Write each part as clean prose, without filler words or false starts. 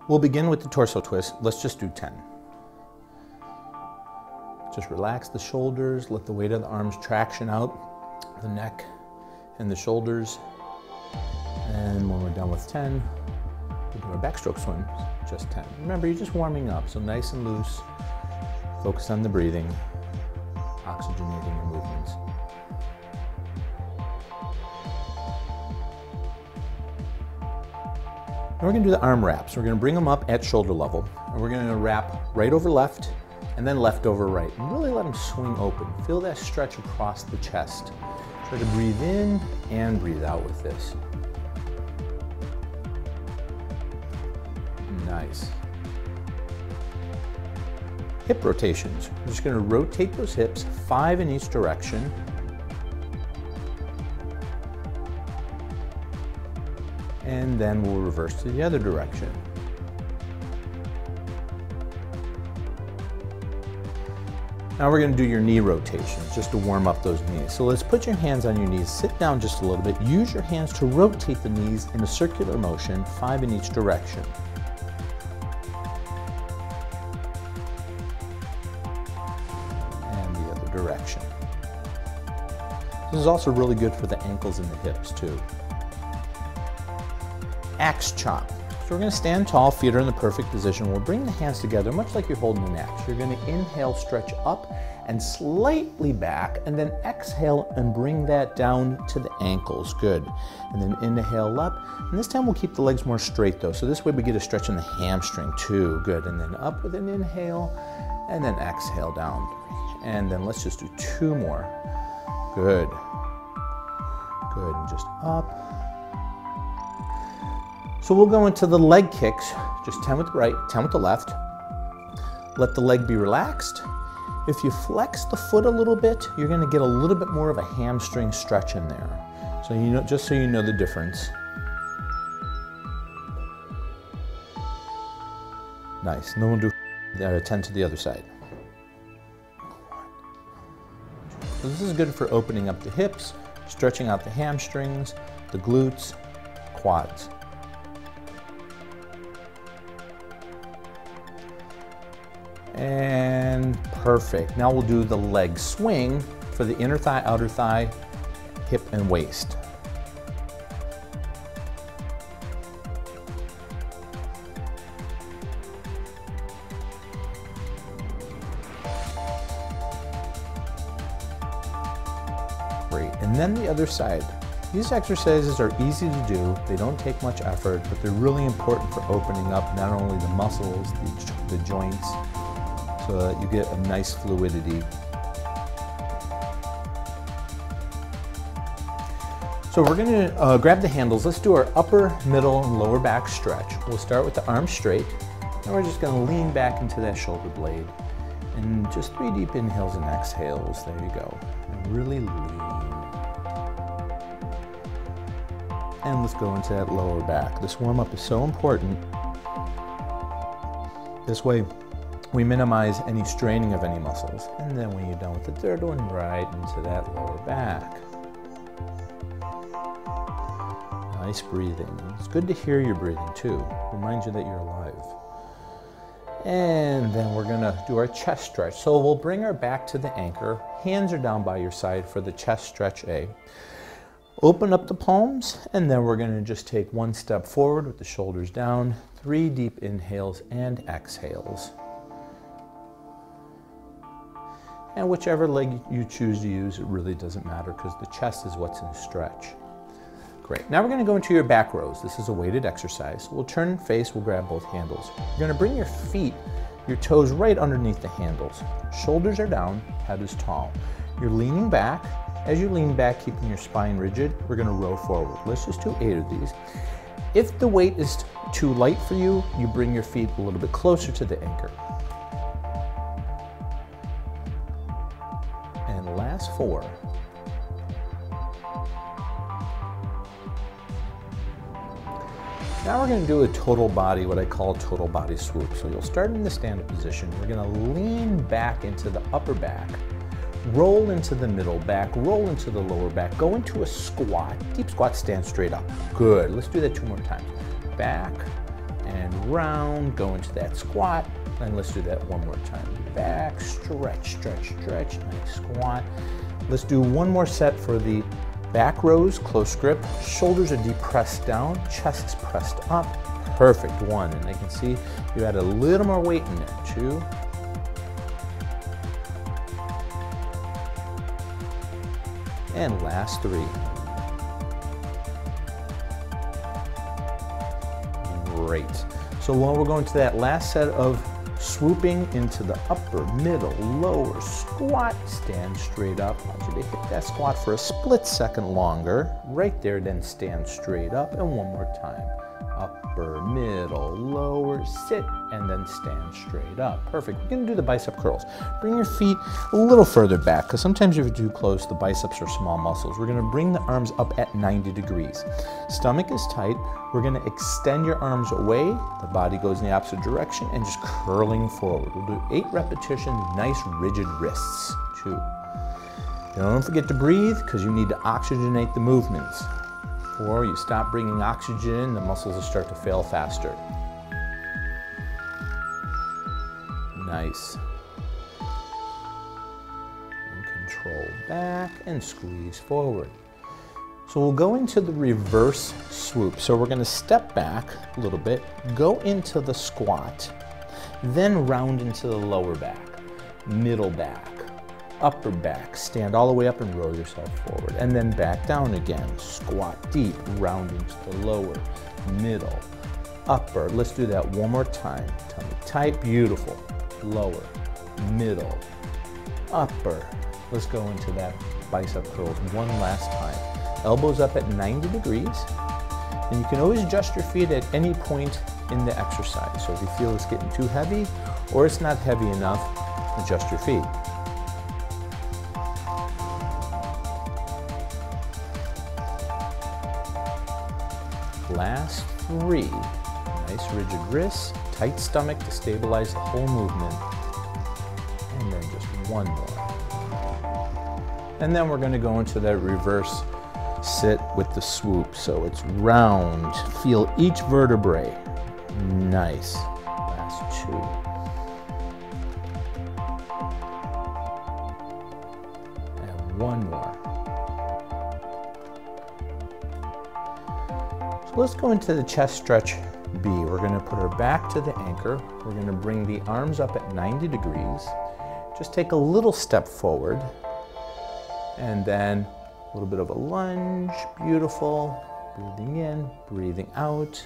We'll begin with the torso twist. Let's just do 10. Just relax the shoulders, let the weight of the arms traction out, the neck and the shoulders. And when we're done with 10, we'll do our backstroke swim, just 10. Remember, you're just warming up, so nice and loose. Focus on the breathing, oxygenating your movements. Now we're going to do the arm wraps. We're going to bring them up at shoulder level, and we're going to wrap right over left, and then left over right, and really let them swing open. Feel that stretch across the chest. Try to breathe in and breathe out with this. Nice. Hip rotations. We're just going to rotate those hips, 5 in each direction. And then we'll reverse to the other direction. Now we're going to do your knee rotations just to warm up those knees. So let's put your hands on your knees, sit down just a little bit, use your hands to rotate the knees in a circular motion, 5 in each direction. And the other direction. This is also really good for the ankles and the hips too. Axe chop. So we're going to stand tall, feet are in the perfect position. We'll bring the hands together much like you're holding an axe. You're going to inhale, stretch up and slightly back, and then exhale and bring that down to the ankles. Good. And then inhale up. And this time we'll keep the legs more straight though. So this way we get a stretch in the hamstring too. Good. And then up with an inhale and then exhale down. And then let's just do 2 more. Good. Good. And just up. So we'll go into the leg kicks, just 10 with the right, 10 with the left. Let the leg be relaxed. If you flex the foot a little bit, you're going to get a little bit more of a hamstring stretch in there. So you know, just so you know the difference. Nice. And then we'll do 10 to the other side. So this is good for opening up the hips, stretching out the hamstrings, the glutes, quads. And perfect. Now we'll do the leg swing for the inner thigh, outer thigh, hip and waist. Great. And then the other side. These exercises are easy to do. They don't take much effort, but they're really important for opening up not only the muscles, the joints, so that you get a nice fluidity. So we're going to grab the handles. Let's do our upper, middle, and lower back stretch. We'll start with the arms straight, and we're just going to lean back into that shoulder blade. And just 3 deep inhales and exhales. There you go. And really lean. And let's go into that lower back. This warm-up is so important. This way, we minimize any straining of any muscles. And then when you're done with the third one, right into that lower back. Nice breathing. It's good to hear your breathing too. Reminds you that you're alive. And then we're gonna do our chest stretch. So we'll bring our back to the anchor. Hands are down by your side for the chest stretch A. Open up the palms, and then we're gonna just take 1 step forward with the shoulders down, 3 deep inhales and exhales. And whichever leg you choose to use, it really doesn't matter because the chest is what's in stretch. Great. Now we're going to go into your back rows. This is a weighted exercise. We'll turn and face, we'll grab both handles. You're going to bring your feet, your toes right underneath the handles. Shoulders are down, head is tall. You're leaning back. As you lean back, keeping your spine rigid, we're going to row forward. Let's just do 8 of these. If the weight is too light for you, you bring your feet a little bit closer to the anchor. And last 4. Now we're going to do a total body, what I call a total body swoop. So you'll start in the stand-up position. We're going to lean back into the upper back, roll into the middle back, roll into the lower back, go into a squat, deep squat, stand straight up. Good. Let's do that 2 more times. Back and round, go into that squat, and let's do that one more time. Back, stretch, stretch, stretch, nice squat. Let's do one more set for the back rows, close grip, shoulders are depressed down, chest is pressed up. Perfect, one, and I can see you add a little more weight in there, 2. And last 3. Great. So while we're going to that last set of swooping into the upper, middle, lower, squat, stand straight up. I want you to hit that squat for a split second longer. Right there, then stand straight up, and one more time. Upper, middle, lower, sit, and then stand straight up. Perfect. We're going to do the bicep curls. Bring your feet a little further back, because sometimes if you're too close, the biceps are small muscles. We're going to bring the arms up at 90 degrees. Stomach is tight. We're going to extend your arms away. The body goes in the opposite direction and just curling forward. We'll do 8 repetitions, nice rigid wrists. 2. Don't forget to breathe, because you need to oxygenate the movements. 4, you stop bringing oxygen in, the muscles will start to fail faster. Nice. And control back and squeeze forward. So we'll go into the reverse swoop. So we're going to step back a little bit, go into the squat, then round into the lower back, middle back, upper back, stand all the way up and roll yourself forward, and then back down again, squat deep, round into the lower, middle, upper. Let's do that one more time. Tummy tight, beautiful. Lower, middle, upper. Let's go into that bicep curls one last time. Elbows up at 90 degrees, and you can always adjust your feet at any point in the exercise. So if you feel it's getting too heavy or it's not heavy enough, adjust your feet. Last 3. Nice rigid wrists, tight stomach to stabilize the whole movement. And then just one more. And then we're going to go into that reverse sit with the swoop. So it's round, feel each vertebrae. Nice. Last 2. And one more. So let's go into the chest stretch B. We're going to put our back to the anchor. We're going to bring the arms up at 90 degrees. Just take a little step forward. And then a little bit of a lunge. Beautiful. Breathing in, breathing out.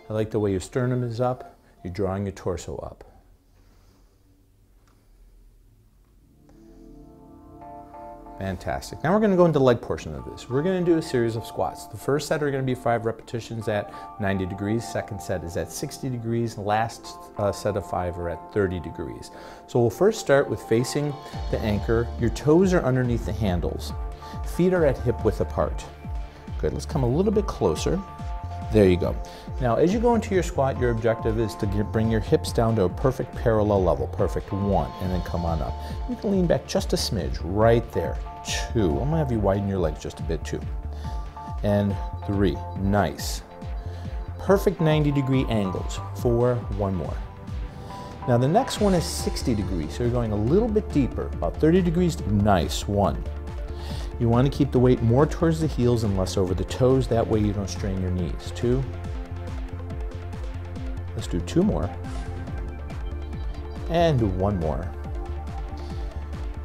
I like the way your sternum is up. You're drawing your torso up. Fantastic. Now we're going to go into the leg portion of this. We're going to do a series of squats. The first set are going to be 5 repetitions at 90 degrees. Second set is at 60 degrees. Last set of 5 are at 30 degrees. So we'll first start with facing the anchor. Your toes are underneath the handles. Feet are at hip width apart. Good. Let's come a little bit closer. There you go. Now, as you go into your squat, your objective is to bring your hips down to a perfect parallel level. Perfect. 1, and then come on up. You can lean back just a smidge, right there. 2. I'm gonna have you widen your legs just a bit. 2. And 3. Nice. Perfect 90-degree angles. 4. One more. Now the next one is 60 degrees, so you're going a little bit deeper. About 30 degrees. Nice. 1. You want to keep the weight more towards the heels and less over the toes. That way you don't strain your knees. 2. Let's do 2 more. And 1 more.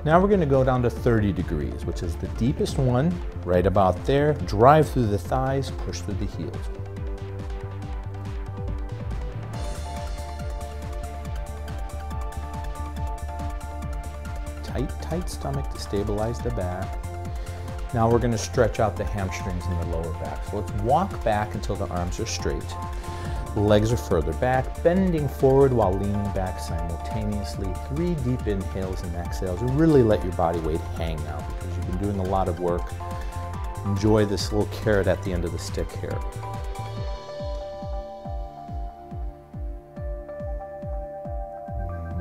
Now we're going to go down to 30 degrees, which is the deepest one, right about there. Drive through the thighs, push through the heels. Tight stomach to stabilize the back. Now we're going to stretch out the hamstrings and the lower back. So let's walk back until the arms are straight. Legs are further back, bending forward while leaning back simultaneously. 3 deep inhales and exhales. Really let your body weight hang now because you've been doing a lot of work. Enjoy this little carrot at the end of the stick here.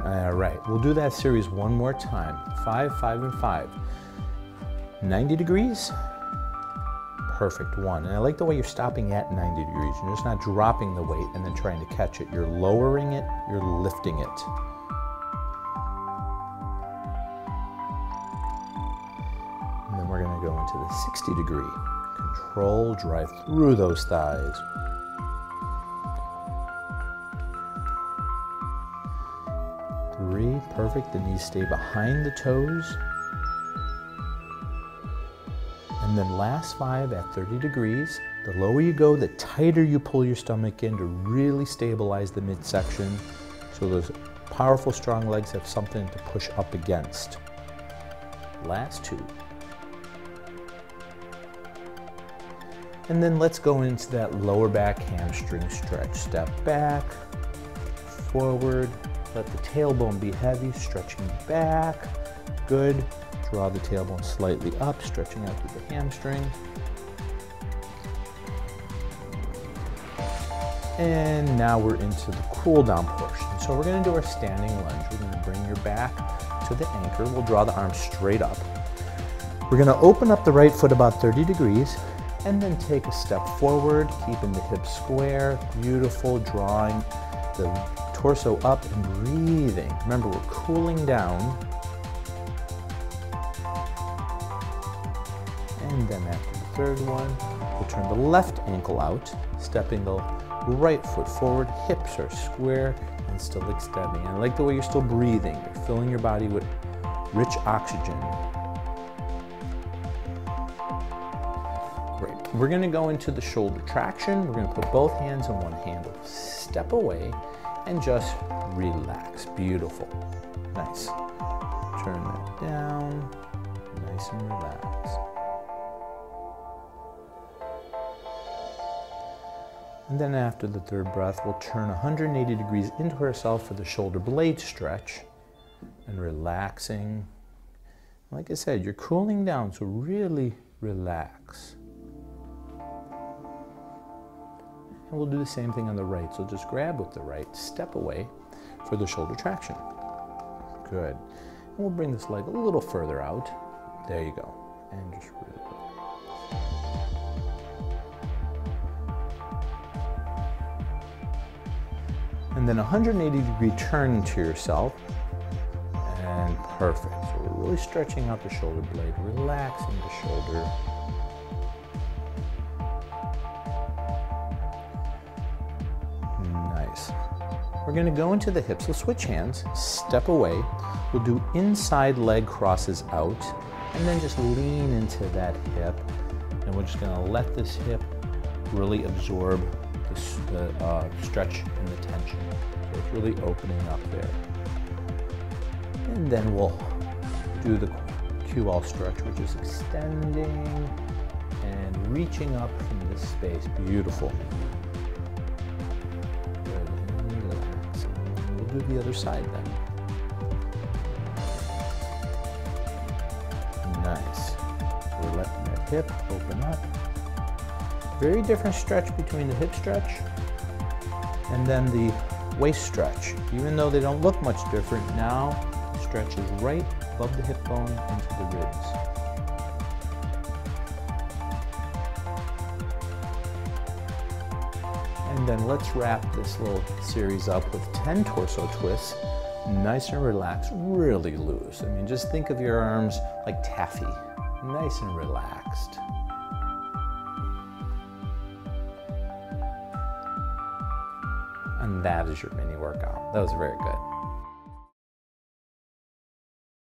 All right, we'll do that series one more time. 5, 5, and 5. 90 degrees. Perfect, 1. And I like the way you're stopping at 90 degrees. You're just not dropping the weight and then trying to catch it. You're lowering it, you're lifting it. And then we're gonna go into the 60 degree. Control, drive through those thighs. Three, perfect. The knees stay behind the toes. And then last 5 at 30 degrees. The lower you go, the tighter you pull your stomach in to really stabilize the midsection. So those powerful, strong legs have something to push up against. Last 2. And then let's go into that lower back hamstring stretch. Step back, forward, let the tailbone be heavy, stretching back. Good. Draw the tailbone slightly up, stretching out through the hamstring. And now we're into the cool down portion. So we're going to do our standing lunge. We're going to bring your back to the anchor. We'll draw the arms straight up. We're going to open up the right foot about 30 degrees and then take a step forward, keeping the hips square. Beautiful. Drawing the torso up and breathing. Remember, we're cooling down. And then after the third one, we'll turn the left ankle out, stepping the right foot forward. Hips are square and still extending. And I like the way you're still breathing. You're filling your body with rich oxygen. Great. We're going to go into the shoulder traction. We're going to put both hands on one handle. Step away and just relax. Beautiful. Nice. Turn that down. Nice and relaxed. And then after the third breath, we'll turn 180 degrees into ourselves for the shoulder blade stretch and relaxing. Like I said, you're cooling down, so really relax. And we'll do the same thing on the right. So just grab with the right, step away for the shoulder traction. Good. And we'll bring this leg a little further out. There you go. And just really. And then 180 degree turn to yourself. And perfect. So we're really stretching out the shoulder blade, relaxing the shoulder. Nice. We're going to go into the hips. We'll switch hands, step away. We'll do inside leg crosses out, and then just lean into that hip. And we're just going to let this hip really absorb the stretch and the tension. So it's really opening up there. And then we'll do the QL stretch, which is extending and reaching up from this space. Beautiful. Good. And relax. And we'll do the other side then. Nice. We're letting that hip open up. Very different stretch between the hip stretch and then the waist stretch. Even though they don't look much different, now the stretch is right above the hip bone into the ribs. And then let's wrap this little series up with 10 torso twists. Nice and relaxed, really loose. I mean, just think of your arms like taffy, nice and relaxed. And that is your mini workout. That was very good.